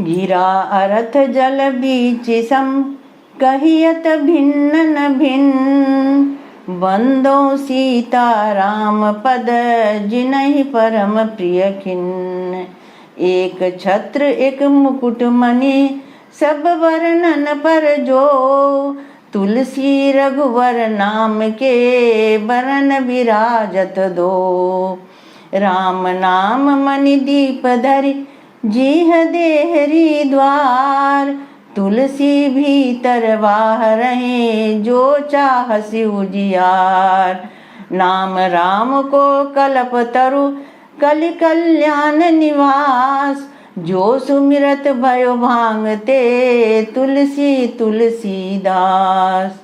गिरा अरथ जल बीच सम कहियत भिन्न न भिन्न। बंदो सीता राम पद जिनहि परम प्रिय खिन्न। एक छत्र एक मुकुट मणि सब वर्णन पर जो। तुलसी रघुवर नाम के बरन विराजत दो। राम नाम मणि दीप धरि जीह देहरी द्वार। तुलसी भीतर बाहरहि जो चाहसि उजियार। नाम राम को कल्प तरु कलि कल्याण निवास। जो सुमिरत भयो भांगते तुलसी तुलसीदास।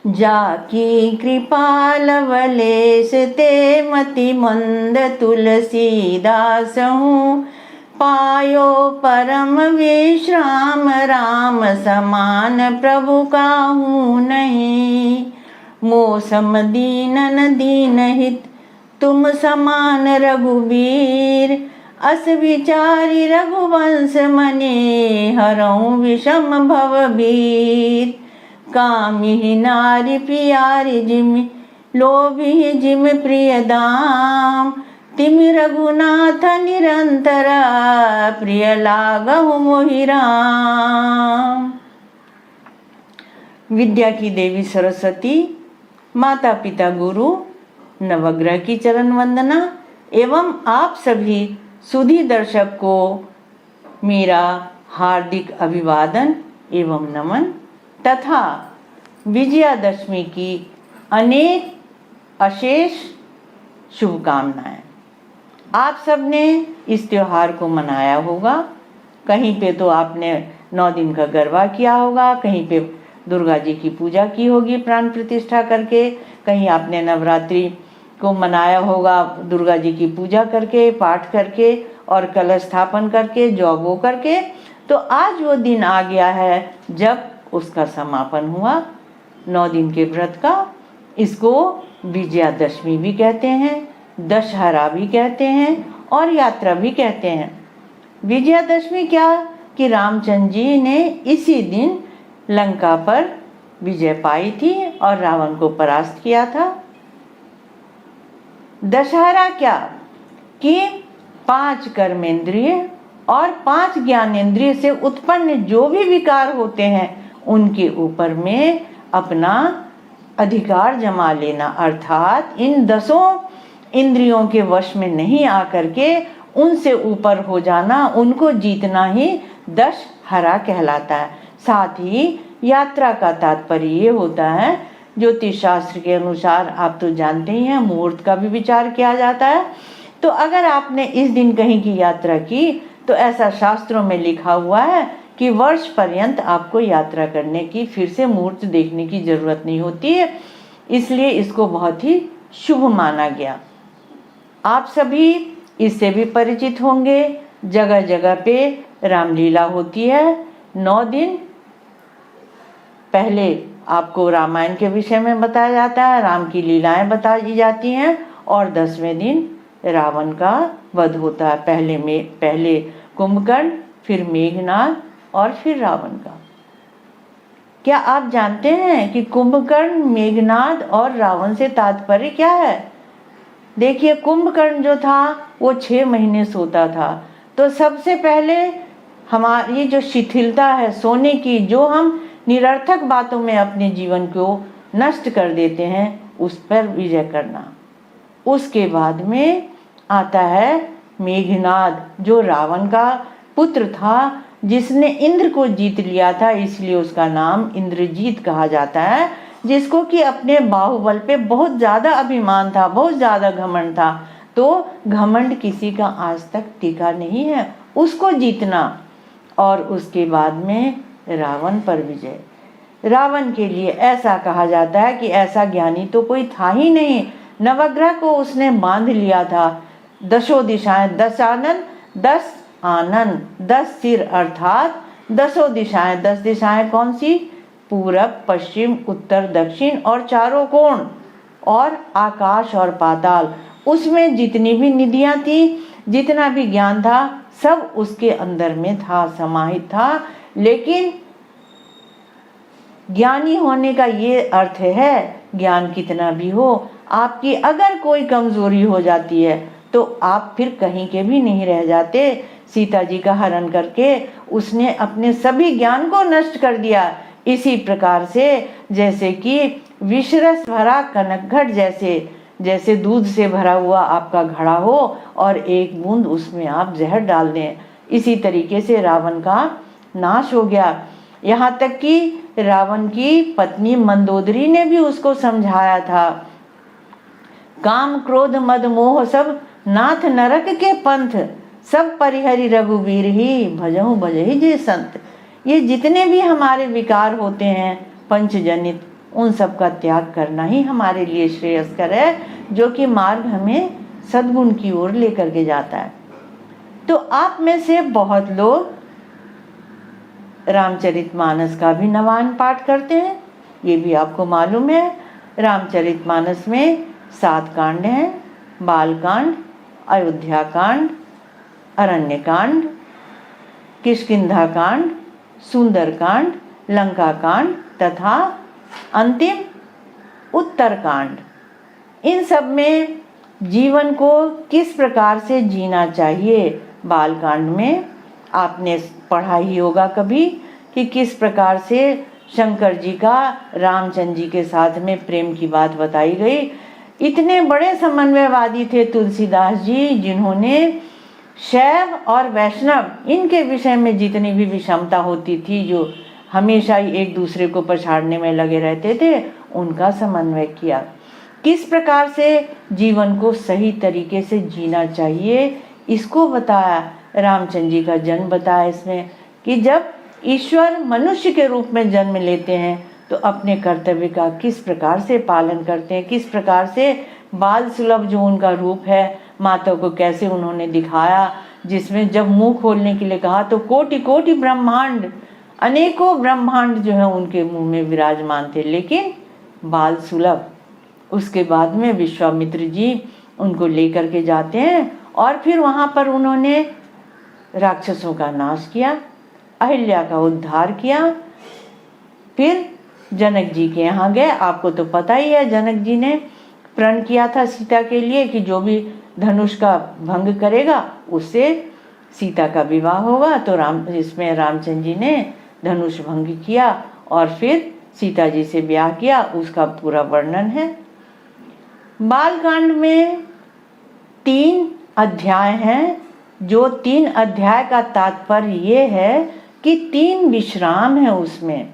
जाकी कृपा लवलेश ते मति मंद तुलसीदास हूँ। पायो परम विश्राम राम समान प्रभु काहू नहीं। मोसम दीनन दीन हित तुम समान रघुवीर। अस विचारी रघुवंश मने हरऊँ विषम भवभीर। कामिहि नारी प्यारी जिमि लोभी जिम प्रिय दाम। तिमि रघुनाथ निरंतर प्रिय लागहु मोहि राम। विद्या की देवी सरस्वती, माता पिता गुरु, नवग्रह की चरण वंदना एवं आप सभी सुधी दर्शक को मेरा हार्दिक अभिवादन एवं नमन तथा विजयादशमी की अनेक अशेष शुभकामनाएं। आप सबने इस त्योहार को मनाया होगा। कहीं पे तो आपने 9 दिन का गरबा किया होगा, कहीं पे दुर्गा जी की पूजा की होगी प्राण प्रतिष्ठा करके, कहीं आपने नवरात्रि को मनाया होगा दुर्गा जी की पूजा करके, पाठ करके और कलश स्थापन करके, जौगो करके। तो आज वो दिन आ गया है जब उसका समापन हुआ 9 दिन के व्रत का। इसको विजयादशमी भी कहते हैं, दशहरा भी कहते हैं और यात्रा भी कहते हैं। विजयादशमी क्या कि रामचंद्र जी ने इसी दिन लंका पर विजय पाई थी और रावण को परास्त किया था। दशहरा क्या कि 5 कर्मेंद्रिय और 5 ज्ञानेंद्रिय से उत्पन्न जो भी विकार होते हैं उनके ऊपर में अपना अधिकार जमा लेना, अर्थात इन 10 इंद्रियों के वश में नहीं आकर के उनसे ऊपर हो जाना, उनको जीतना ही दशहरा कहलाता है। साथ ही यात्रा का तात्पर्य ये होता है, ज्योतिष शास्त्र के अनुसार आप तो जानते ही हैं, मुहूर्त का भी विचार किया जाता है। तो अगर आपने इस दिन कहीं की यात्रा की तो ऐसा शास्त्रों में लिखा हुआ है कि वर्ष पर्यंत आपको यात्रा करने की, फिर से मुहूर्त देखने की जरूरत नहीं होती है। इसलिए इसको बहुत ही शुभ माना गया। आप सभी इससे भी परिचित होंगे। जगह जगह पे रामलीला होती है। 9 दिन पहले आपको रामायण के विषय में बताया जाता है, राम की लीलाएं बताई जाती हैं और 10वें दिन रावण का वध होता है। पहले कुंभकर्ण, फिर मेघनाद और फिर रावण का। क्या आप जानते हैं कि कुंभकर्ण, मेघनाद और रावण से तात्पर्य क्या है? देखिए, कुंभकर्ण जो था वो 6 महीने सोता था। तो सबसे पहले हमारी जो शिथिलता है सोने की, जो हम निरर्थक बातों में अपने जीवन को नष्ट कर देते हैं, उस पर विजय करना। उसके बाद में आता है मेघनाद, जो रावण का पुत्र था, जिसने इंद्र को जीत लिया था, इसलिए उसका नाम इंद्रजीत कहा जाता है। जिसको कि अपने बाहुबल पे बहुत ज़्यादा अभिमान था, बहुत ज़्यादा घमंड था। तो घमंड किसी का आज तक टिका नहीं है, उसको जीतना। और उसके बाद में रावण पर विजय। रावण के लिए ऐसा कहा जाता है कि ऐसा ज्ञानी तो कोई था ही नहीं। नवग्रह को उसने बांध लिया था। 10 दिशाएं, 10 आनंद, 10 आनंद, 10 सिर, अर्थात 10 दिशाएं। 10 दिशाएं कौन सी? पूरब, पश्चिम, उत्तर, दक्षिण और चारों कोण, और आकाश और पाताल। उसमें जितनी भी निधियां थी, जितना भी ज्ञान था, सब उसके अंदर में था, समाहित था। लेकिन ज्ञानी होने का ये अर्थ है, ज्ञान कितना भी हो, आपकी अगर कोई कमजोरी हो जाती है तो आप फिर कहीं के भी नहीं रह जाते। सीता जी का हरण करके उसने अपने सभी ज्ञान को नष्ट कर दिया। इसी प्रकार से जैसे कि विषरस भरा कनकघट जैसे दूध से भरा हुआ आपका घड़ा हो और एक बूंद उसमें आप जहर डाल दें, इसी तरीके से रावण का नाश हो गया। यहाँ तक कि रावण की पत्नी मंदोदरी ने भी उसको समझाया था, काम क्रोध मद मोह सब नाथ नरक के पंथ, सब परिहरि रघुवीर ही भजहु भजहि जे संत। ये जितने भी हमारे विकार होते हैं पंचजनित, उन सब का त्याग करना ही हमारे लिए श्रेयस्कर है, जो कि मार्ग हमें सद्गुण की ओर लेकर के जाता है। तो आप में से बहुत लोग रामचरितमानस का भी नवान पाठ करते हैं, ये भी आपको मालूम है। रामचरितमानस में 7 कांड हैं, बालकांड, अयोध्या कांड, अरण्य कांड, किष्किंधा कांड, सुंदर कांड, लंका कांड तथा अंतिम उत्तर कांड। इन सब में जीवन को किस प्रकार से जीना चाहिए, बालकांड में आपने पढ़ा ही होगा कभी कि किस प्रकार से शंकर जी का रामचंद्र जी के साथ में प्रेम की बात बताई गई। इतने बड़े समन्वयवादी थे तुलसीदास जी, जिन्होंने शैव और वैष्णव इनके विषय में जितनी भी विषमता होती थी, जो हमेशा ही एक दूसरे को पछाड़ने में लगे रहते थे, उनका समन्वय किया। किस प्रकार से जीवन को सही तरीके से जीना चाहिए इसको बताया। रामचंद्र जी का जन्म बताया इसमें कि जब ईश्वर मनुष्य के रूप में जन्म लेते हैं तो अपने कर्तव्य का किस प्रकार से पालन करते हैं, किस प्रकार से बाल सुलभ जो उनका रूप है, माता को कैसे उन्होंने दिखाया, जिसमें जब मुंह खोलने के लिए कहा तो कोटि कोटि ब्रह्मांड, अनेकों ब्रह्मांड जो है उनके मुंह में विराजमान थे, लेकिन बाल सुलभ। उसके बाद में विश्वामित्र जी उनको लेकर के जाते हैं और फिर वहाँ पर उन्होंने राक्षसों का नाश किया, अहिल्या का उद्धार किया। फिर जनक जी के यहाँ गए, आपको तो पता ही है, जनक जी ने प्रण किया था सीता के लिए कि जो भी धनुष का भंग करेगा उससे सीता का विवाह होगा। तो इसमें रामचंद्र जी ने धनुष भंग किया और फिर सीता जी से ब्याह किया, उसका पूरा वर्णन है। बालकांड में 3 अध्याय हैं, जो 3 अध्याय का तात्पर्य ये है कि 3 विश्राम है उसमें।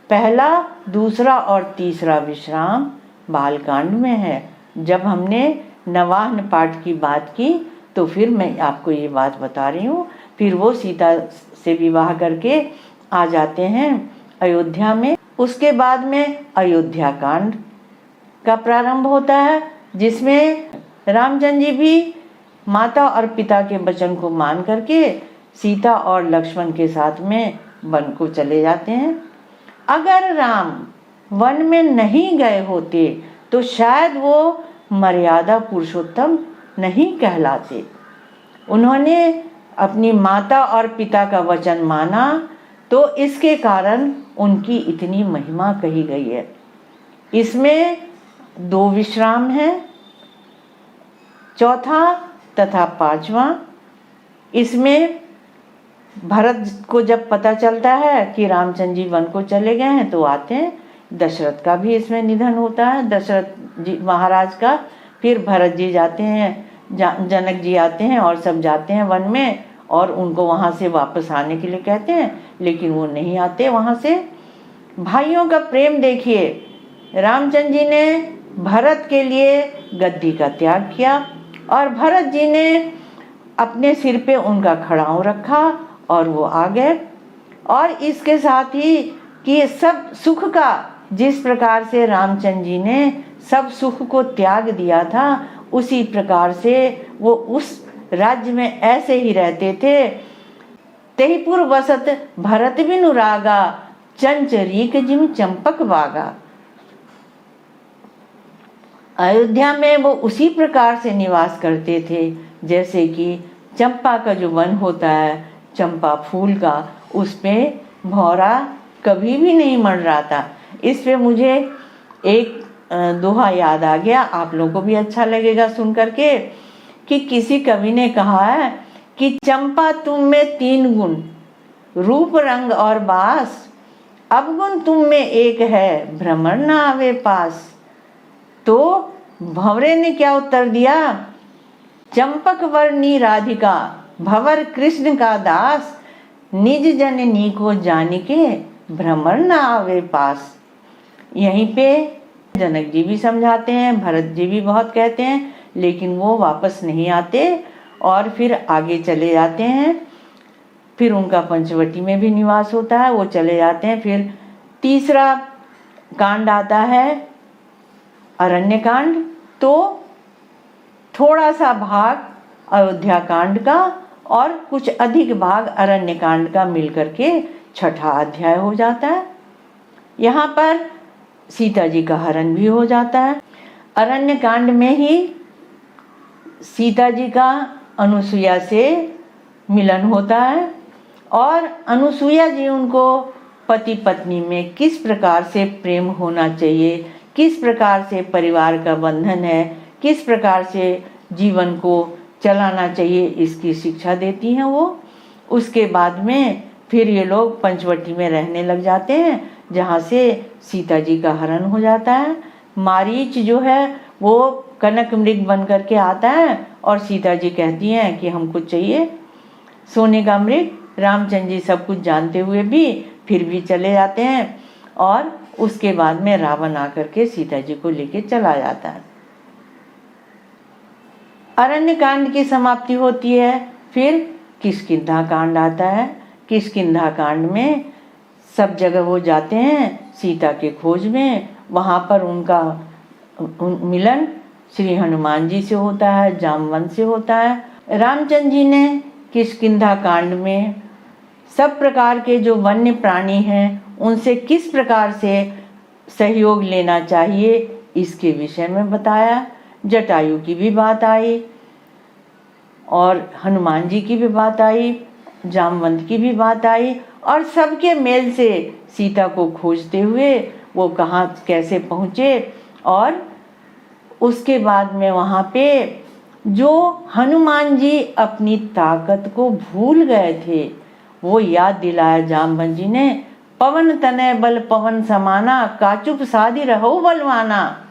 पहला, दूसरा और तीसरा विश्राम बालकांड में है। जब हमने नवाहन पाठ की बात की तो फिर मैं आपको ये बात बता रही हूँ। फिर वो सीता से विवाह करके आ जाते हैं अयोध्या में। उसके बाद में अयोध्या कांड का प्रारंभ होता है, जिसमें रामचंद्र जी भी माता और पिता के वचन को मान करके सीता और लक्ष्मण के साथ में वन को चले जाते हैं। अगर राम वन में नहीं गए होते तो शायद वो मर्यादा पुरुषोत्तम नहीं कहलाते। उन्होंने अपनी माता और पिता का वचन माना, तो इसके कारण उनकी इतनी महिमा कही गई है। इसमें 2 विश्राम हैं, चौथा तथा 5वां। इसमें भरत को जब पता चलता है कि रामचंद्र जी वन को चले गए हैं तो आते हैं। दशरथ का भी इसमें निधन होता है, दशरथ जी महाराज का। फिर भरत जी जाते हैं, जनक जी आते हैं और सब जाते हैं वन में और उनको वहाँ से वापस आने के लिए कहते हैं, लेकिन वो नहीं आते वहाँ से। भाइयों का प्रेम देखिए, रामचंद्र जी ने भरत के लिए गद्दी का त्याग किया और भरत जी ने अपने सिर पे उनका खड़ाऊं रखा और वो आ गए। और इसके साथ ही कि सब सुख का, जिस प्रकार से रामचंद्र जी ने सब सुख को त्याग दिया था, उसी प्रकार से वो उस राज्य में ऐसे ही रहते थे। तेहिपुर वसत भरत बिनु रागा, चंचरीक जिम चंपक बागा। अयोध्या में वो उसी प्रकार से निवास करते थे जैसे कि चंपा का जो वन होता है, चंपा फूल का, उस पे भौरा कभी भी नहीं मंडराता। इस पे मुझे एक दोहा याद आ गया, आप लोगों को भी अच्छा लगेगा सुन करके, कि किसी कवि ने कहा है कि चंपा तुम में 3 गुण, रूप रंग और बास, अवगुण तुम में एक है, भ्रमर ना आवे पास। तो भंवरे ने क्या उत्तर दिया? चंपक वर्णी राधिका, भंवर कृष्ण का दास, निज जननी को जान के, भ्रमर ना आवे पास। यहीं पे जनक जी भी समझाते हैं, भरत जी भी बहुत कहते हैं, लेकिन वो वापस नहीं आते और फिर आगे चले जाते हैं। फिर उनका पंचवटी में भी निवास होता है, वो चले जाते हैं। फिर तीसरा कांड आता है अरण्य कांड। तो थोड़ा सा भाग अयोध्या कांड का और कुछ अधिक भाग अरण्य कांड का मिलकर के 6ठा अध्याय हो जाता है। यहाँ पर सीता जी का हरण भी हो जाता है। अरण्य कांड में ही सीता जी का अनुसुईया से मिलन होता है और अनुसुईया जी उनको पति पत्नी में किस प्रकार से प्रेम होना चाहिए, किस प्रकार से परिवार का बंधन है, किस प्रकार से जीवन को चलाना चाहिए, इसकी शिक्षा देती हैं वो। उसके बाद में फिर ये लोग पंचवटी में रहने लग जाते हैं, जहाँ से सीता जी का हरण हो जाता है। मारीच जो है वो कनक मृग बन करके आता है और सीता जी कहती हैं कि हमको चाहिए सोने का मृग। रामचंद्र जी सब कुछ जानते हुए भी फिर भी चले जाते हैं और उसके बाद में रावण आकर के सीता जी को लेके चला जाता है। अरण्य कांड की समाप्ति होती है। फिर किष्किंधा कांड आता है। किष्किंधा कांड में सब जगह वो जाते हैं सीता के खोज में। वहाँ पर उनका मिलन श्री हनुमान जी से होता है, जामवंत से होता है। रामचंद्र जी ने किष्किंधा कांड में सब प्रकार के जो वन्य प्राणी हैं उनसे किस प्रकार से सहयोग लेना चाहिए इसके विषय में बताया। जटायु की भी बात आई और हनुमान जी की भी बात आई, जामवंत की भी बात आई और सबके मेल से सीता को खोजते हुए वो कहाँ कैसे पहुँचे। और उसके बाद में वहाँ पे जो हनुमान जी अपनी ताकत को भूल गए थे वो याद दिलाया जामवंत जी ने। पवन तनय बल पवन समाना, काचुप साधि रहो बलवाना।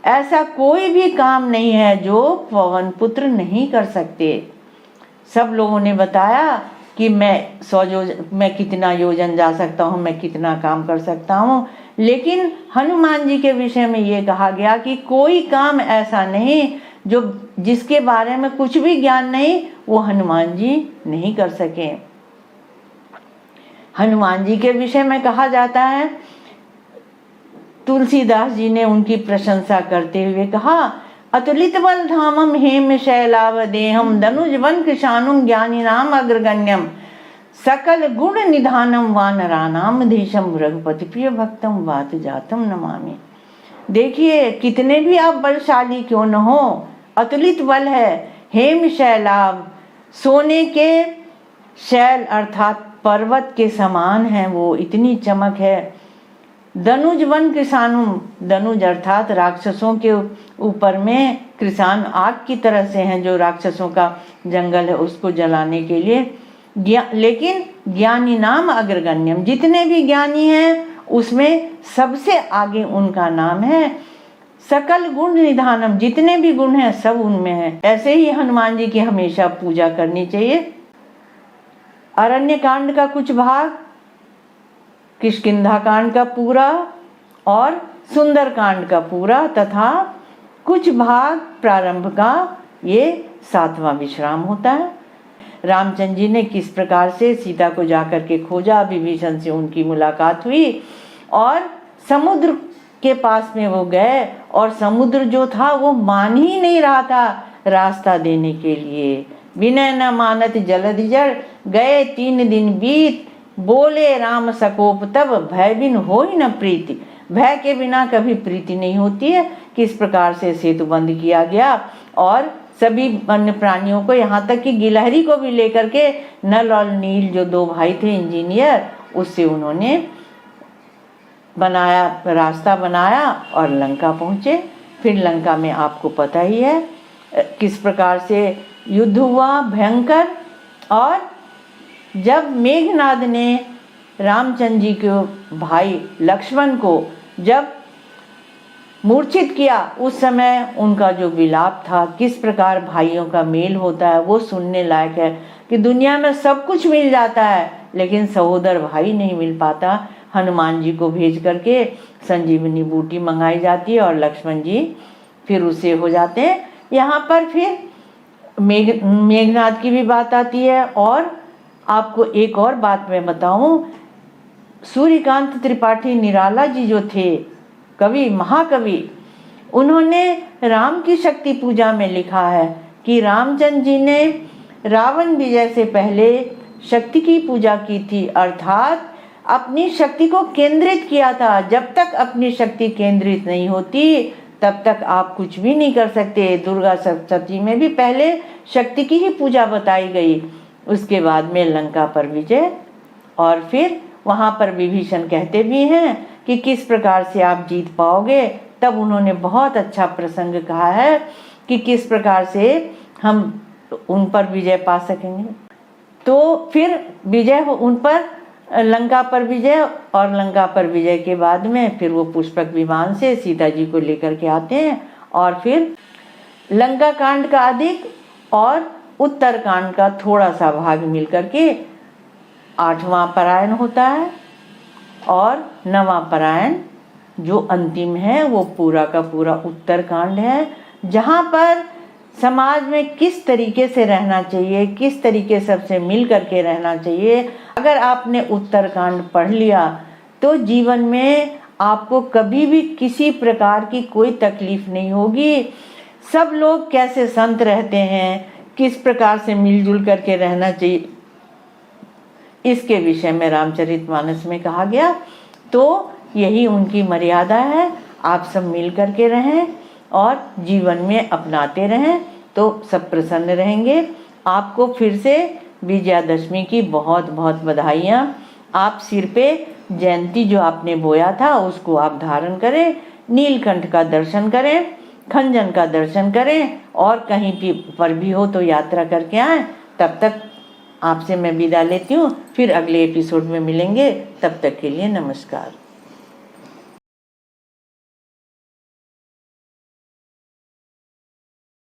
ऐसा कोई भी काम नहीं है जो पवन पुत्र नहीं कर सकते। सब लोगों ने बताया कि मैं 100 योजन, मैं कितना योजन जा सकता हूँ, मैं कितना काम कर सकता हूँ, लेकिन हनुमान जी के विषय में ये कहा गया कि कोई काम ऐसा नहीं जो जिसके बारे में कुछ भी ज्ञान नहीं वो हनुमान जी नहीं कर सके। हनुमान जी के विषय में कहा जाता है, तुलसीदास जी ने उनकी प्रशंसा करते हुए कहा, अतुलित बल धामम हेम शैलावदेहम धनुज वन कृशानुम ज्ञानी नाम अग्रगण्यम सकल गुण निधानम वानरानाम धीशम रघुपति प्रिय भक्तम वात जातम नमामि। देखिए कितने भी आप बलशाली क्यों न हो, अतुलित बल है। हेम शैलाव, सोने के शैल अर्थात पर्वत के समान है, वो इतनी चमक है। धनुज वन कृषानुम, धनुज अर्थात राक्षसों के ऊपर में, कृषान आग की तरह से हैं जो राक्षसों का जंगल है उसको जलाने के लिए। लेकिन ज्ञानी नाम अग्रगण्यम, जितने भी ज्ञानी हैं उसमें सबसे आगे उनका नाम है। सकल गुण निधानम, जितने भी गुण हैं सब उनमें है। ऐसे ही हनुमान जी की हमेशा पूजा करनी चाहिए। अरण्य कांड का कुछ भाग, किष्किंधा कांड का पूरा और सुंदर कांड का पूरा तथा कुछ भाग प्रारंभ का, ये 7वां विश्राम होता है। रामचंद्र जी ने किस प्रकार से सीता को जाकर के खोजा, विभीषण से उनकी मुलाकात हुई और समुद्र के पास में वो गए और समुद्र जो था वो मान ही नहीं रहा था रास्ता देने के लिए। विनय न मानत जलधि जड़, गए 3 दिन बीत, बोले राम सकोप तब, भय बिन होई न प्रीति। भय के बिना कभी प्रीति नहीं होती है। किस प्रकार से सेतु बंद किया गया और सभी वन्य प्राणियों को, यहाँ तक कि गिलहरी को भी लेकर के नल और नील जो 2 भाई थे इंजीनियर, उससे उन्होंने बनाया, रास्ता बनाया और लंका पहुँचे। फिर लंका में आपको पता ही है किस प्रकार से युद्ध हुआ भयंकर। और जब मेघनाद ने रामचंद्र जी के भाई लक्ष्मण को जब मूर्छित किया, उस समय उनका जो विलाप था, किस प्रकार भाइयों का मेल होता है, वो सुनने लायक है कि दुनिया में सब कुछ मिल जाता है लेकिन सहोदर भाई नहीं मिल पाता। हनुमान जी को भेज करके संजीवनी बूटी मंगाई जाती है और लक्ष्मण जी फिर उससे हो जाते हैं। यहाँ पर फिर मेघनाद की भी बात आती है। और आपको एक और बात मैं बताऊं, सूर्यकांत त्रिपाठी निराला जी जो थे कवि, महाकवि, उन्होंने राम की शक्ति पूजा में लिखा है कि रामचंद्र जी ने रावण विजय से पहले शक्ति की पूजा की थी, अर्थात अपनी शक्ति को केंद्रित किया था। जब तक अपनी शक्ति केंद्रित नहीं होती तब तक आप कुछ भी नहीं कर सकते। दुर्गा सप्तशती में भी पहले शक्ति की ही पूजा बताई गई, उसके बाद में लंका पर विजय। और फिर वहाँ पर विभीषण कहते भी हैं कि किस प्रकार से आप जीत पाओगे। तब उन्होंने बहुत अच्छा प्रसंग कहा है कि किस प्रकार से हम उन पर विजय पा सकेंगे। तो फिर विजय उन पर, लंका पर विजय, और लंका पर विजय के बाद में फिर वो पुष्पक विमान से सीता जी को लेकर के आते हैं। और फिर लंका कांड का अधिक और उत्तर कांड का थोड़ा सा भाग मिलकर के 8वां परायण होता है। और 9वां परायण जो अंतिम है वो पूरा का पूरा उत्तर कांड है, जहाँ पर समाज में किस तरीके से रहना चाहिए, किस तरीके सबसे मिल करके रहना चाहिए। अगर आपने उत्तरकांड पढ़ लिया तो जीवन में आपको कभी भी किसी प्रकार की कोई तकलीफ नहीं होगी। सब लोग कैसे संत रहते हैं, किस प्रकार से मिलजुल करके रहना चाहिए, इसके विषय में रामचरितमानस में कहा गया। तो यही उनकी मर्यादा है, आप सब मिल करके रहें और जीवन में अपनाते रहें तो सब प्रसन्न रहेंगे। आपको फिर से विजयादशमी की बहुत बहुत बधाइयाँ। आप सिर पे जयंती जो आपने बोया था उसको आप धारण करें, नीलकंठ का दर्शन करें, खंजन का दर्शन करें और कहीं भी पर भी हो तो यात्रा करके आएँ। तब तक आपसे मैं विदा लेती हूँ, फिर अगले एपिसोड में मिलेंगे। तब तक के लिए नमस्कार।